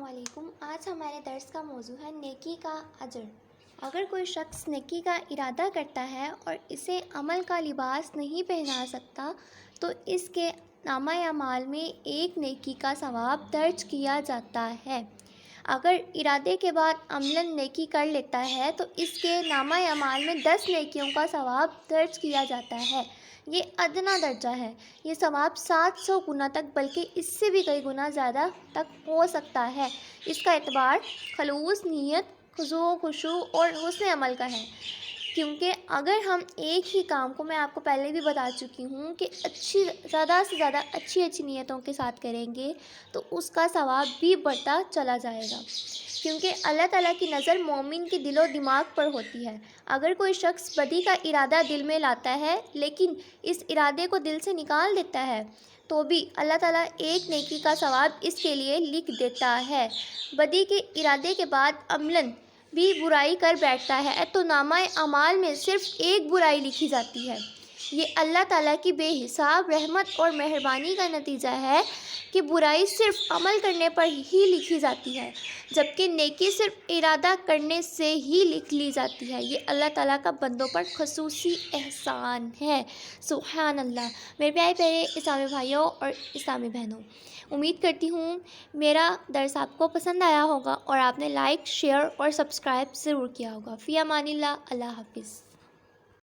علیکم۔ آج ہمارے درس کا موضوع ہے نیکی کا اجر۔ اگر کوئی شخص نیکی کا ارادہ کرتا ہے اور اسے عمل کا لباس نہیں پہنا سکتا تو اس کے نامہ اعمال میں ایک نیکی کا ثواب درج کیا جاتا ہے۔ اگر ارادے کے بعد عملاً نیکی کر لیتا ہے تو اس کے نامہ اعمال میں 10 نیکیوں کا ثواب درج کیا جاتا ہے۔ یہ ادنیٰ درجہ ہے۔ یہ ثواب 700 گنا تک بلکہ اس سے بھی کئی گنا زیادہ تک ہو سکتا ہے۔ اس کا اعتبار خلوص نیت، خضوع و خشوع اور حسن عمل کا ہے، کیونکہ اگر ہم ایک ہی کام کو، میں آپ کو پہلے بھی بتا چکی ہوں کہ زیادہ سے زیادہ اچھی نیتوں کے ساتھ کریں گے تو اس کا ثواب بھی بڑھتا چلا جائے گا، کیونکہ اللہ تعالیٰ کی نظر مومن کے دل و دماغ پر ہوتی ہے۔ اگر کوئی شخص بدی کا ارادہ دل میں لاتا ہے لیکن اس ارادے کو دل سے نکال دیتا ہے تو بھی اللہ تعالیٰ ایک نیکی کا ثواب اس کے لیے لکھ دیتا ہے۔ بدی کے ارادے کے بعد عملاً بھی برائی کر بیٹھتا ہے تو نامہ اعمال میں صرف ایک برائی لکھی جاتی ہے۔ یہ اللہ تعالیٰ کی بے حساب رحمت اور مہربانی کا نتیجہ ہے کہ برائی صرف عمل کرنے پر ہی لکھی جاتی ہے، جبکہ نیکی صرف ارادہ کرنے سے ہی لکھ لی جاتی ہے۔ یہ اللہ تعالیٰ کا بندوں پر خصوصی احسان ہے۔ سبحان اللہ۔ میرے پیارے پیارے اسلامی بھائیوں اور اسلامی بہنوں، امید کرتی ہوں میرا درس آپ کو پسند آیا ہوگا اور آپ نے لائک، شیئر اور سبسکرائب ضرور کیا ہوگا۔ فی امان اللہ۔ اللہ حافظ۔